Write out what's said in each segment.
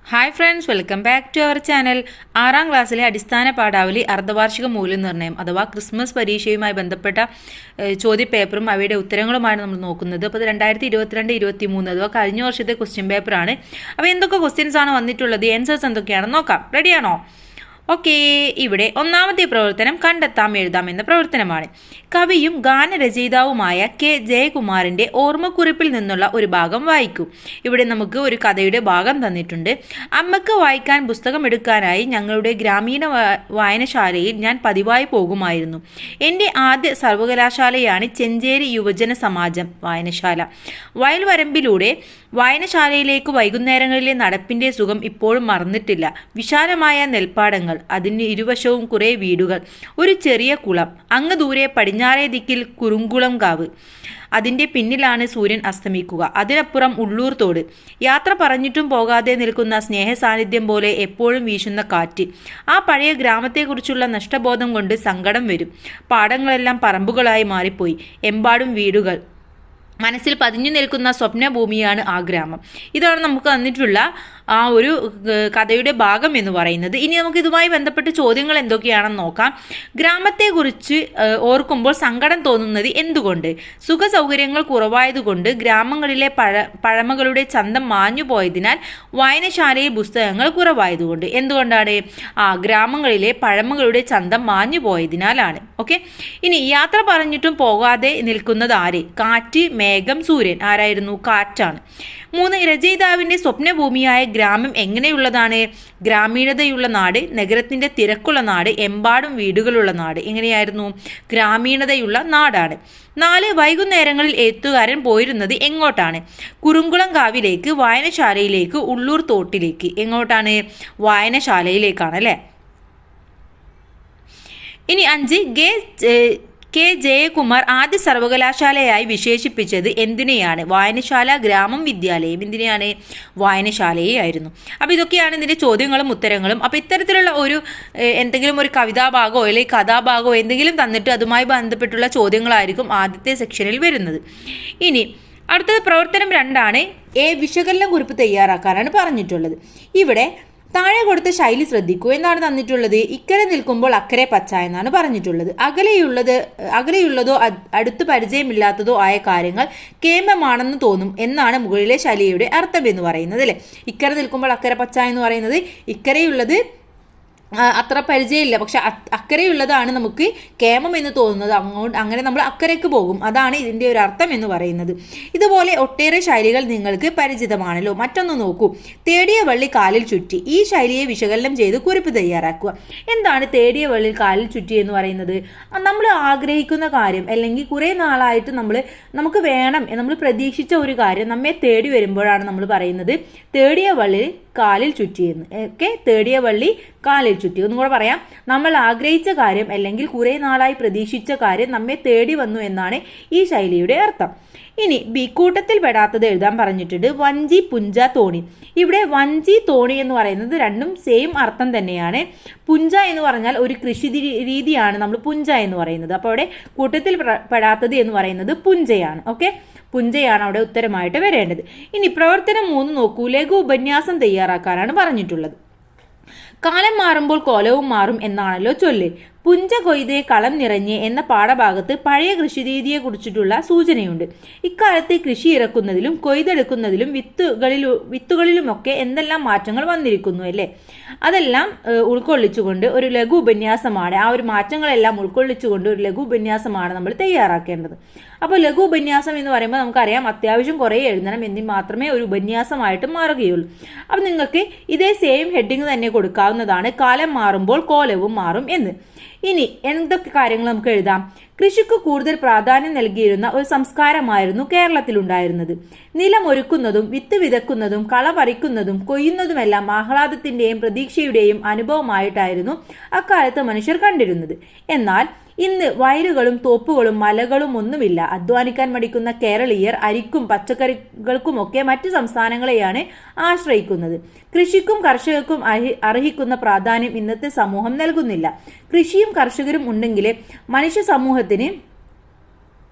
Hi friends, welcome back to our channel. 6ാം ക്ലാസ്സിലെ അടിസ്ഥാന പാഠാവലി അർദ്ധവാർഷിക മൂല്യനിർണ്ണയം അഥവാ ക്രിസ്മസ് പരീക്ഷയുമായി ബന്ധപ്പെട്ട ചോദ്യപേപ്പറും അവയുടെ ഉത്തരങ്ങളുമാണ് നമ്മൾ നോക്കുന്നത്. അപ്പോൾ ഇത് 2022-23 അഥവാ കഴിഞ്ഞ വർഷത്തെ ക്വസ്റ്റ്യൻ പേപ്പറാണ്. അപ്പോൾ എന്തൊക്കെ ക്വസ്റ്റ്യൻസ് ആണ് വന്നിട്ടുള്ളത്, ആൻസേഴ്സ് എന്തൊക്കെയാണെന്ന് നോക്കാം. റെഡിയാണോ? ഓക്കെ, ഇവിടെ ഒന്നാമത്തെ പ്രവർത്തനം കണ്ടെത്താം എഴുതാം എന്ന പ്രവർത്തനമാണ്. കവിയും ഗാനരചയിതാവുമായ കെ ജയകുമാറിൻ്റെ ഓർമ്മക്കുറിപ്പിൽ നിന്നുള്ള ഒരു ഭാഗം വായിക്കൂ. ഇവിടെ നമുക്ക് ഒരു കഥയുടെ ഭാഗം തന്നിട്ടുണ്ട്. അമ്മക്ക് വായിക്കാൻ പുസ്തകം എടുക്കാനായി ഞങ്ങളുടെ ഗ്രാമീണ വായനശാലയിൽ ഞാൻ പതിവായി പോകുമായിരുന്നു. എൻ്റെ ആദ്യ സർവകലാശാലയാണ് ചെഞ്ചേരി യുവജന സമാജം വായനശാല. വയൽവരമ്പിലൂടെ വായനശാലയിലേക്ക് വൈകുന്നേരങ്ങളിലെ നടപ്പിൻ്റെ സുഖം ഇപ്പോഴും മറന്നിട്ടില്ല. വിശാലമായ നെൽപ്പാടങ്ങൾ, അതിന് ഇരുവശവും കുറേ വീടുകൾ, ഒരു ചെറിയ കുളം, അങ്ങ് ദൂരെ പടിഞ്ഞാറേ ദിക്കിൽ കുറുങ്കുളം കാവ്, അതിൻ്റെ പിന്നിലാണ് സൂര്യൻ അസ്തമിക്കുക, അതിനപ്പുറം ഉള്ളൂർ തോട്, യാത്ര പറഞ്ഞിട്ടും പോകാതെ നിൽക്കുന്ന സ്നേഹ സാന്നിധ്യം പോലെ എപ്പോഴും വീശുന്ന കാറ്റ്. ആ പഴയ ഗ്രാമത്തെക്കുറിച്ചുള്ള നഷ്ടബോധം കൊണ്ട് സങ്കടം വരും. പാടങ്ങളെല്ലാം പറമ്പുകളായി മാറിപ്പോയി, എമ്പാടും വീടുകൾ. മനസ്സിൽ പതിഞ്ഞു നിൽക്കുന്ന സ്വപ്നഭൂമിയാണ് ആ ഗ്രാമം. ഇതാണ് നമുക്ക് തന്നിട്ടുള്ള ആ ഒരു കഥയുടെ ഭാഗം എന്ന് പറയുന്നത്. ഇനി നമുക്ക് ഇതുമായി ബന്ധപ്പെട്ട് ചോദ്യങ്ങൾ എന്തൊക്കെയാണെന്ന് നോക്കാം. ഗ്രാമത്തെക്കുറിച്ച് ഓർക്കുമ്പോൾ സങ്കടം തോന്നുന്നത് എന്തുകൊണ്ട്? സുഖ സൗകര്യങ്ങൾ കുറവായതുകൊണ്ട്, ഗ്രാമങ്ങളിലെ പഴമകളുടെ ചന്തം മാഞ്ഞു പോയതിനാൽ, വായനശാലയിൽ പുസ്തകങ്ങൾ കുറവായതുകൊണ്ട്. എന്തുകൊണ്ടാണ്? ഗ്രാമങ്ങളിലെ പഴമകളുടെ ചന്തം മാഞ്ഞു പോയതിനാലാണ്. ഓക്കെ, ഇനി യാത്ര പറഞ്ഞിട്ടും പോകാതെ നിൽക്കുന്നത് ആര്? കാറ്റ്, മേഘം, സൂര്യൻ. ആരായിരുന്നു? കാറ്റാണ്. 3, രചയിതാവിൻ്റെ സ്വപ്നഭൂമിയായ ഗ്രാമം എങ്ങനെയുള്ളതാണ്? ഗ്രാമീണതയുള്ള നാട്, നഗരത്തിൻ്റെ തിരക്കുള്ള നാട്, എമ്പാടും വീടുകളുള്ള നാട്. എങ്ങനെയായിരുന്നു? ഗ്രാമീണതയുള്ള നാടാണ്. 4, വൈകുന്നേരങ്ങളിൽ എഴുത്തുകാരൻ പോയിരുന്നത് എങ്ങോട്ടാണ്? കുറുങ്കുളം കാവിലേക്ക്, വായനശാലയിലേക്ക്, ഉള്ളൂർ തോട്ടിലേക്ക്. എങ്ങോട്ടാണ്? വായനശാലയിലേക്കാണ് അല്ലേ. ഇനി 5, കെ ജയകുമാർ ആദ്യ സർവകലാശാലയായി വിശേഷിപ്പിച്ചത് എന്തിനെയാണ്? വായനശാല, ഗ്രാമം, വിദ്യാലയം. എന്തിനെയാണ്? വായനശാലയെ ആയിരുന്നു. അപ്പോൾ ഇതൊക്കെയാണ് ഇതിൻ്റെ ചോദ്യങ്ങളും ഉത്തരങ്ങളും. അപ്പോൾ ഇത്തരത്തിലുള്ള ഒരു എന്തെങ്കിലും ഒരു കവിതാഭാഗമോ അല്ലെങ്കിൽ കഥാഭാഗമോ എന്തെങ്കിലും തന്നിട്ട് അതുമായി ബന്ധപ്പെട്ടുള്ള ചോദ്യങ്ങളായിരിക്കും ആദ്യത്തെ സെക്ഷനിൽ വരുന്നത്. ഇനി അടുത്തത് പ്രവർത്തനം 2 വിശകലന കുറിപ്പ് തയ്യാറാക്കാനാണ് പറഞ്ഞിട്ടുള്ളത്. ഇവിടെ താഴെ കൊടുത്ത ശൈലി ശ്രദ്ധിക്കൂ. എന്താണ് തന്നിട്ടുള്ളത്? ഇക്കരെ നിൽക്കുമ്പോൾ അക്കരെ പച്ച എന്നാണ് പറഞ്ഞിട്ടുള്ളത്. അകലെയുള്ളതോ അടുത്ത് പരിചയമില്ലാത്തതോ ആയ കാര്യങ്ങൾ കേമമാണെന്ന് തോന്നും എന്നാണ് മുകളിലെ ശൈലിയുടെ അർത്ഥം എന്ന് പറയുന്നത് അല്ലേ. ഇക്കരെ നിൽക്കുമ്പോൾ അക്കരെ പച്ച എന്ന് പറയുന്നത് ഇക്കരെയുള്ളത് അത്ര പരിചയമില്ല, പക്ഷെ അക്കരെയുള്ളതാണ് നമുക്ക് കേമം എന്ന് തോന്നുന്നത്. അങ്ങനെ നമ്മൾ അക്കരയ്ക്ക് പോകും. അതാണ് ഇതിൻ്റെ ഒരു അർത്ഥം എന്ന് പറയുന്നത്. ഇതുപോലെ ഒട്ടേറെ ശൈലികൾ നിങ്ങൾക്ക് പരിചിതമാണല്ലോ. മറ്റൊന്ന് നോക്കൂ. തേടിയ വള്ളി കാലിൽ ചുറ്റി. ഈ ശൈലിയെ വിശകലനം ചെയ്ത് കുറിപ്പ് തയ്യാറാക്കുക. എന്താണ് തേടിയ വള്ളി കാലിൽ ചുറ്റി എന്ന് പറയുന്നത്? നമ്മൾ ആഗ്രഹിക്കുന്ന കാര്യം അല്ലെങ്കിൽ കുറേ നാളായിട്ട് നമുക്ക് വേണം, നമ്മൾ പ്രതീക്ഷിച്ച ഒരു കാര്യം നമ്മെ തേടി വരുമ്പോഴാണ് നമ്മൾ പറയുന്നത് തേടിയ വള്ളി കാലിൽ ചുറ്റിയെന്ന്. ഓക്കെ, തേടിയ വള്ളി കാലിൽ ചുറ്റി. ഒന്നും കൂടെ പറയാം. നമ്മൾ ആഗ്രഹിച്ച കാര്യം അല്ലെങ്കിൽ കുറേ നാളായി പ്രതീക്ഷിച്ച കാര്യം നമ്മെ തേടി വന്നു എന്നാണ് ഈ ശൈലിയുടെ അർത്ഥം. ഇനി ബി, കൂട്ടത്തിൽ പെടാത്തത് എഴുതാൻ പറഞ്ഞിട്ടുണ്ട്. വഞ്ചി, പുഞ്ച, തോണി. ഇവിടെ വഞ്ചി, തോണി എന്ന് പറയുന്നത് രണ്ടും സെയിം അർത്ഥം തന്നെയാണ്. പുഞ്ച എന്ന് പറഞ്ഞാൽ ഒരു കൃഷി രീതിയാണ് നമ്മൾ പുഞ്ച എന്ന് പറയുന്നത്. അപ്പോൾ അവിടെ കൂട്ടത്തിൽ പെടാത്തത് എന്ന് പറയുന്നത് പുഞ്ചയാണ്. ഓക്കെ, പുഞ്ചയാണ് അവിടെ ഉത്തരമായിട്ട് വരേണ്ടത്. ഇനി പ്രവർത്തനം 3 നോക്കൂ. ലഘു ഉപന്യാസം തയ്യാറാക്കാനാണ് പറഞ്ഞിട്ടുള്ളത്. കാലം മാറുമ്പോൾ കോലവും മാറും എന്നാണല്ലോ ചൊല്ല്. പുഞ്ച കൊയ്തേ കളം നിറഞ്ഞ് എന്ന പാഠഭാഗത്ത് പഴയ കൃഷിരീതിയെ കുറിച്ചിട്ടുള്ള സൂചനയുണ്ട്. ഇക്കാലത്ത് കൃഷി ഇറക്കുന്നതിലും കൊയ്തെടുക്കുന്നതിലും വിത്തുകളിലുമൊക്കെ എന്തെല്ലാം മാറ്റങ്ങൾ വന്നിരിക്കുന്നു അല്ലേ. അതെല്ലാം ഉൾക്കൊള്ളിച്ചുകൊണ്ട് ഒരു ലഘു ഉപന്യാസമാണ്, ആ ഒരു മാറ്റങ്ങളെല്ലാം ഉൾക്കൊള്ളിച്ചുകൊണ്ട് ഒരു ലഘു ഉപന്യാസമാണ് നമ്മൾ തയ്യാറാക്കേണ്ടത്. അപ്പോൾ ലഘു ഉപന്യാസം എന്ന് പറയുമ്പോൾ നമുക്കറിയാം അത്യാവശ്യം കുറേ എഴുതണം, എങ്കിൽ മാത്രമേ ഒരു ഉപന്യാസമായിട്ട് മാറുകയുള്ളൂ. അപ്പം നിങ്ങൾക്ക് ഇതേ സെയിം ഹെഡിങ് തന്നെ കൊടുക്കാവുന്നതാണ്, കാലം മാറുമ്പോൾ കോലവും മാറും എന്ന്. ഇനി എന്തൊക്കെ കാര്യങ്ങൾ നമുക്ക് എഴുതാം? കൃഷിക്ക് കൂടുതൽ പ്രാധാന്യം നൽകിയിരുന്ന ഒരു സംസ്കാരമായിരുന്നു കേരളത്തിലുണ്ടായിരുന്നത്. നിലമൊരുക്കുന്നതും വിത്ത് വിതക്കുന്നതും കള പറിക്കുന്നതും കൊയ്യുന്നതുമെല്ലാം ആഹ്ലാദത്തിൻ്റെയും പ്രതീക്ഷയുടെയും അനുഭവമായിട്ടായിരുന്നു അക്കാലത്ത് മനുഷ്യർ കണ്ടിരുന്നത്. എന്നാൽ ഇന്ന് വയലുകളും തോപ്പുകളും മലകളും ഒന്നുമില്ല. അധ്വാനിക്കാൻ മടിക്കുന്ന കേരളീയർ അരിക്കും പച്ചക്കറികൾക്കുമൊക്കെ മറ്റു സംസ്ഥാനങ്ങളെയാണ് ആശ്രയിക്കുന്നത്. കൃഷിക്കും കർഷകർക്കും അർഹിക്കുന്ന പ്രാധാന്യം ഇന്നത്തെ സമൂഹം നൽകുന്നില്ല. കൃഷിയും കർഷകരും ഉണ്ടെങ്കിലേ മനുഷ്യ സമൂഹത്തിന്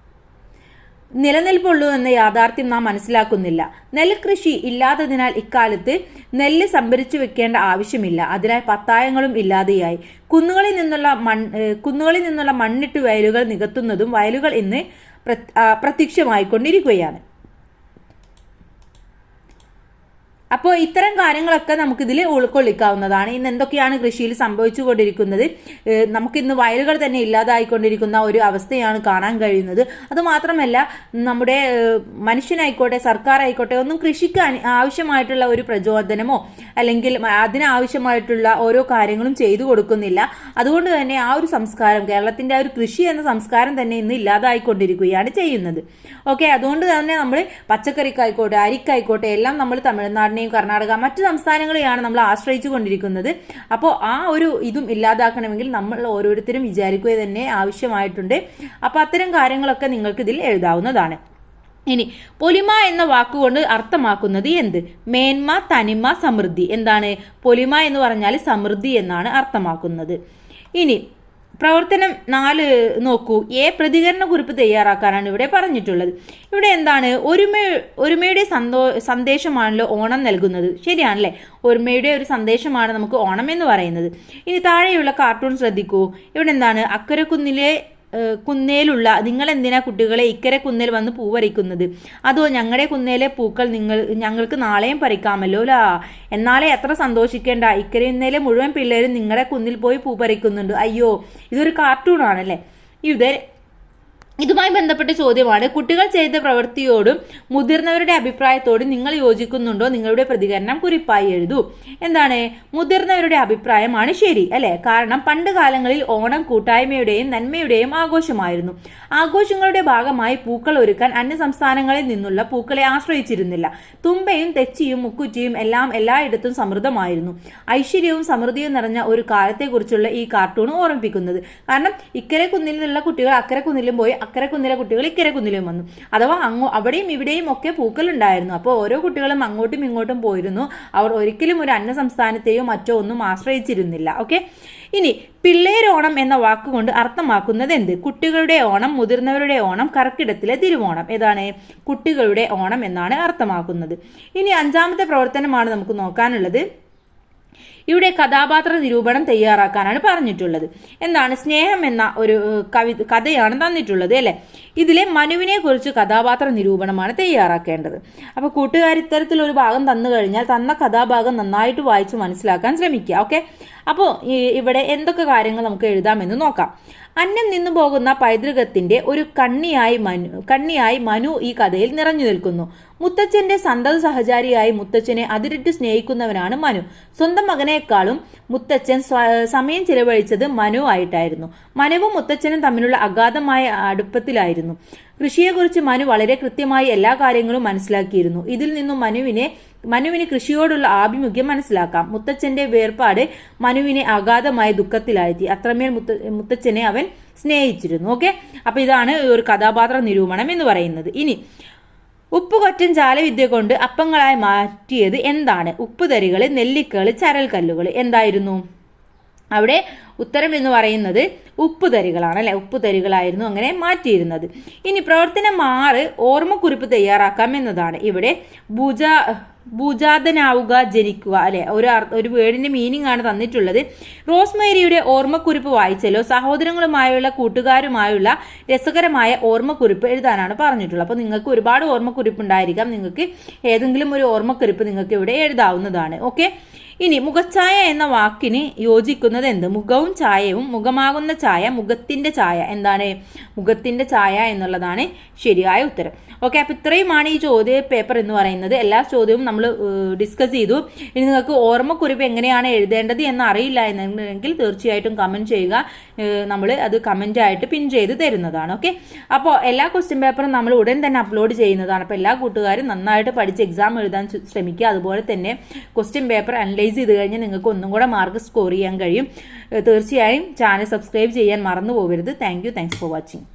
നിലനിൽപ്പുള്ളൂ എന്ന യാഥാർത്ഥ്യം നാം മനസ്സിലാക്കുന്നില്ല. നെൽകൃഷി ഇല്ലാത്തതിനാൽ ഇക്കാലത്ത് നെല്ല് സംഭരിച്ചു വെക്കേണ്ട ആവശ്യമില്ല. അതിനാൽ പത്തായങ്ങളും ഇല്ലാതെയായി. കുന്നുകളിൽ നിന്നുള്ള മണ്ണിട്ട് വയലുകൾ നികത്തുന്നതും വയലുകൾ ഇന്ന് പ്രത്യക്ഷമായിക്കൊണ്ടിരിക്കുകയാണ്. അപ്പോൾ ഇത്തരം കാര്യങ്ങളൊക്കെ നമുക്കിതിൽ ഉൾക്കൊള്ളിക്കാവുന്നതാണ്. ഇന്ന് എന്തൊക്കെയാണ് കൃഷിയിൽ സംഭവിച്ചുകൊണ്ടിരിക്കുന്നത്, നമുക്കിന്ന് വയലുകൾ തന്നെ ഇല്ലാതായിക്കൊണ്ടിരിക്കുന്ന ഒരു അവസ്ഥയാണ് കാണാൻ കഴിയുന്നത്. അതുമാത്രമല്ല, നമ്മുടെ മനുഷ്യനായിക്കോട്ടെ സർക്കാർ ആയിക്കോട്ടെ ഒന്നും കൃഷിക്ക് ആവശ്യമായിട്ടുള്ള ഒരു പ്രചോദനമോ അല്ലെങ്കിൽ അതിനാവശ്യമായിട്ടുള്ള ഓരോ കാര്യങ്ങളും ചെയ്തു കൊടുക്കുന്നില്ല. അതുകൊണ്ട് തന്നെ ആ ഒരു സംസ്കാരം, കേരളത്തിന്റെ ആ ഒരു കൃഷി എന്ന സംസ്കാരം തന്നെ ഇന്ന് ഇല്ലാതായിക്കൊണ്ടിരിക്കുകയാണ് ചെയ്യുന്നത്. ഓക്കെ, അതുകൊണ്ട് തന്നെ നമ്മൾ പച്ചക്കറിക്കായിക്കോട്ടെ അരിക്കായിക്കോട്ടെ എല്ലാം നമ്മൾ തമിഴ്നാടിനെയും കർണാടക മറ്റു സംസ്ഥാനങ്ങളെയാണ് നമ്മൾ ആശ്രയിച്ചു കൊണ്ടിരിക്കുന്നത്. അപ്പോൾ ആ ഒരു ഇതും ഇല്ലാതാക്കണമെങ്കിൽ നമ്മൾ ഓരോരുത്തരും വിചാരിക്കുക തന്നെ ആവശ്യമായിട്ടുണ്ട്. അപ്പോൾ അത്തരം കാര്യങ്ങളൊക്കെ നിങ്ങൾക്ക് ഇതിൽ എഴുതാവുന്നതാണ്. ഇനി പൊലിമ എന്ന വാക്കുകൊണ്ട് അർത്ഥമാക്കുന്നത് എന്ത്? മേന്മ, തനിമ, സമൃദ്ധി. എന്താണ് പൊലിമ എന്ന് പറഞ്ഞാൽ? സമൃദ്ധി എന്നാണ് അർത്ഥമാക്കുന്നത്. ഇനി പ്രവർത്തനം 4 നോക്കൂ. പ്രതികരണ കുറിപ്പ് തയ്യാറാക്കാനാണ് ഇവിടെ പറഞ്ഞിട്ടുള്ളത്. ഇവിടെ എന്താണ്? ഒരുമയുടെ സന്ദേശമാണല്ലോ ഓണം നൽകുന്നത്. ശരിയാണല്ലേ? ഒരുമയുടെ ഒരു സന്ദേശമാണ് നമുക്ക് ഓണം എന്ന് പറയുന്നത്. ഇനി താഴെയുള്ള കാർട്ടൂൺ ശ്രദ്ധിക്കൂ. ഇവിടെ എന്താണ്? അക്കരെ കുന്നേലുള്ള നിങ്ങൾ എന്തിനാ കുട്ടികളെ ഇക്കരെ കുന്നേൽ വന്ന് പൂ പറിക്കുന്നത്? അതോ ഞങ്ങളുടെ കുന്നേലെ പൂക്കൾ ഞങ്ങൾക്ക് നാളെയും പറിക്കാമല്ലോ ലാ. എന്നാലേ എത്ര സന്തോഷിക്കേണ്ട, ഇക്കരെ കുന്നേലെ മുഴുവൻ പിള്ളേരും നിങ്ങളുടെ കുന്നിൽ പോയി പൂ പറിക്കുന്നുണ്ട്. അയ്യോ, ഇതൊരു കാർട്ടൂൺ ആണല്ലേ. ഇതുമായി ബന്ധപ്പെട്ട ചോദ്യമാണ്. കുട്ടികൾ ചെയ്ത പ്രവൃത്തിയോടും മുതിർന്നവരുടെ അഭിപ്രായത്തോടും നിങ്ങൾ യോജിക്കുന്നുണ്ടോ? നിങ്ങളുടെ പ്രതികരണം കുറിപ്പായി എഴുതൂ. എന്താണ്? മുതിർന്നവരുടെ അഭിപ്രായമാണ് ശരി അല്ലെ. കാരണം പണ്ട് കാലങ്ങളിൽ ഓണം കൂട്ടായ്മയുടെയും നന്മയുടെയും ആഘോഷമായിരുന്നു. ആഘോഷങ്ങളുടെ ഭാഗമായി പൂക്കൾ ഒരുക്കാൻ അന്യ സംസ്ഥാനങ്ങളിൽ നിന്നുള്ള പൂക്കളെ ആശ്രയിച്ചിരുന്നില്ല. തുമ്പയും തെച്ചിയും മുക്കുറ്റിയും എല്ലാം എല്ലായിടത്തും സമൃദ്ധമായിരുന്നു. ഐശ്വര്യവും സമൃദ്ധിയും നിറഞ്ഞ ഒരു കാലത്തെക്കുറിച്ചുള്ള ഈ കാർട്ടൂൺ ഓർമ്മിപ്പിക്കുന്നത്. കാരണം ഇക്കരെ കുന്നിലുള്ള കുട്ടികൾ അക്കരെ കുന്നിലും പോയി, അക്കരെ കുന്നിലെ കുട്ടികൾ ഇക്കരെ കുന്നിലും വന്നു. അഥവാ അവിടെയും ഇവിടെയും ഒക്കെ പൂക്കൾ ഉണ്ടായിരുന്നു. അപ്പോൾ ഓരോ കുട്ടികളും അങ്ങോട്ടും ഇങ്ങോട്ടും പോയിരുന്നു. അവർ ഒരിക്കലും ഒരു അന്യ സംസ്ഥാനത്തെയോ മറ്റോ ഒന്നും ആശ്രയിച്ചിരുന്നില്ല. ഓക്കെ, ഇനി പിള്ളേരോണം എന്ന വാക്കുകൊണ്ട് അർത്ഥമാക്കുന്നത് എന്ത്? കുട്ടികളുടെ ഓണം, മുതിർന്നവരുടെ ഓണം, കർക്കിടത്തിലെ തിരുവോണം. ഏതാണ്? കുട്ടികളുടെ ഓണം എന്നാണ് അർത്ഥമാക്കുന്നത്. ഇനി 5ാമത്തെ പ്രവർത്തനമാണ് നമുക്ക് നോക്കാനുള്ളത്. ഇവിടെ കഥാപാത്ര നിരൂപണം തയ്യാറാക്കാനാണ് പറഞ്ഞിട്ടുള്ളത്. എന്താണ്? സ്നേഹം എന്ന ഒരു കഥയാണ് തന്നിട്ടുള്ളത് അല്ലെ. ഇതിലെ മനുവിനെ കുറിച്ച് കഥാപാത്ര നിരൂപണമാണ് തയ്യാറാക്കേണ്ടത്. അപ്പൊ കൂട്ടുകാർ ഇത്തരത്തിലൊരു ഭാഗം തന്നു കഴിഞ്ഞാൽ തന്ന കഥാഭാഗം നന്നായിട്ട് വായിച്ച് മനസ്സിലാക്കാൻ ശ്രമിക്കുക. ഓക്കെ, അപ്പോൾ ഇവിടെ എന്തൊക്കെ കാര്യങ്ങൾ നമുക്ക് എഴുതാമെന്ന് നോക്കാം. അന്യം നിന്നു പോകുന്ന പൈതൃകത്തിന്റെ ഒരു കണ്ണിയായി മനു ഈ കഥയിൽ നിറഞ്ഞു നിൽക്കുന്നു. മുത്തച്ഛന്റെ സന്തത സഹചാരിയായി മുത്തച്ഛനെ അതിരിട്ട് സ്നേഹിക്കുന്നവനാണ് മനു. സ്വന്തം മകനേക്കാളും മുത്തച്ഛൻ സമയം ചിലവഴിച്ചത് മനു ആയിട്ടായിരുന്നു. മനുവും മുത്തച്ഛനും തമ്മിലുള്ള അഗാധമായ അടുപ്പത്തിലായിരുന്നു. കൃഷിയെക്കുറിച്ച് മനു വളരെ കൃത്യമായി എല്ലാ കാര്യങ്ങളും മനസ്സിലാക്കിയിരുന്നു. ഇതിൽ നിന്നും മനുവിന് കൃഷിയോടുള്ള ആഭിമുഖ്യം മനസ്സിലാക്കാം. മുത്തച്ഛന്റെ വേർപാട് മനുവിനെ അഗാധമായ ദുഃഖത്തിലാഴ്ത്തി. അത്രമേൽ മുത്തച്ഛനെ അവൻ സ്നേഹിച്ചിരുന്നു. ഓക്കെ, അപ്പൊ ഇതാണ് ഒരു കഥാപാത്ര നിരൂപണം എന്ന് പറയുന്നത്. ഇനി ഉപ്പുകൊറ്റൻ ജാലവിദ്യ കൊണ്ട് അപ്പങ്ങളായി മാറ്റിയത് എന്താണ്? ഉപ്പുതരികള്, നെല്ലിക്കകള്, ചരൽക്കല്ലുകൾ. എന്തായിരുന്നു അവിടെ ഉത്തരം എന്ന് പറയുന്നത്? ഉപ്പുതരികളാണ് അല്ലെ. ഉപ്പുതരികളായിരുന്നു അങ്ങനെ മാറ്റിയിരുന്നത്. ഇനി പ്രവർത്തനം 6 ഓർമ്മക്കുറിപ്പ് തയ്യാറാക്കാം എന്നതാണ്. ഇവിടെ ഭുജാതനാവുക, ജനിക്കുക അല്ലെ. ഒരു വേർഡിന്റെ മീനിങ് ആണ് തന്നിട്ടുള്ളത്. റോസ്മേരിയുടെ ഓർമ്മക്കുറിപ്പ് വായിച്ചല്ലോ. സഹോദരങ്ങളുമായുള്ള കൂട്ടുകാരുമായുള്ള രസകരമായ ഓർമ്മക്കുറിപ്പ് എഴുതാനാണ് പറഞ്ഞിട്ടുള്ളത്. അപ്പോൾ നിങ്ങൾക്ക് ഒരുപാട് ഓർമ്മക്കുറിപ്പ് ഉണ്ടായിരിക്കാം. നിങ്ങൾക്ക് ഏതെങ്കിലും ഒരു ഓർമ്മക്കുറിപ്പ് നിങ്ങൾക്ക് ഇവിടെ എഴുതാവുന്നതാണ്. ഓക്കെ, ഇനി മുഖഛായ എന്ന വാക്കിന് യോജിക്കുന്നത് എന്ത്? മുഖവും ചായയും. മുഖമാകുന്ന ചായ, മുഖത്തിന്റെ ചായ. എന്താണ്? മുഖത്തിന്റെ ചായ എന്നുള്ളതാണ് ശരിയായ ഉത്തരം. ഓക്കെ, അപ്പൊ ഇത്രയുമാണ് ഈ ചോദ്യ പേപ്പർ എന്ന് പറയുന്നത്. എല്ലാ ചോദ്യവും നമ്മൾ ഡിസ്കസ് ചെയ്തു. ഇനി നിങ്ങൾക്ക് ഓർമ്മക്കുറിപ്പ് എങ്ങനെയാണ് എഴുതേണ്ടത് എന്ന് അറിയില്ല എന്നുണ്ടെങ്കിൽ തീർച്ചയായിട്ടും കമന്റ് ചെയ്യുക. നമ്മൾ അത് കമന്റ് ആയിട്ട് പിൻ ചെയ്ത് തരുന്നതാണ്. ഓക്കെ, അപ്പോൾ എല്ലാ ക്വസ്റ്റ്യൻ പേപ്പറും നമ്മൾ ഉടൻ തന്നെ അപ്ലോഡ് ചെയ്യുന്നതാണ്. അപ്പോൾ എല്ലാ കൂട്ടുകാരും നന്നായിട്ട് പഠിച്ച് എക്സാം എഴുതാൻ ശ്രമിക്കുക. അതുപോലെ തന്നെ ക്വസ്റ്റ്യൻ പേപ്പർ അനലൈസ് ചെയ്ത് കഴിഞ്ഞാൽ നിങ്ങൾക്ക് ഒന്നും കൂടെ മാർക്ക് സ്കോർ ചെയ്യാൻ കഴിയും. തീർച്ചയായും ചാനൽ സബ്സ്ക്രൈബ് ചെയ്യാൻ മറന്നു പോകരുത്. Thanks for watching.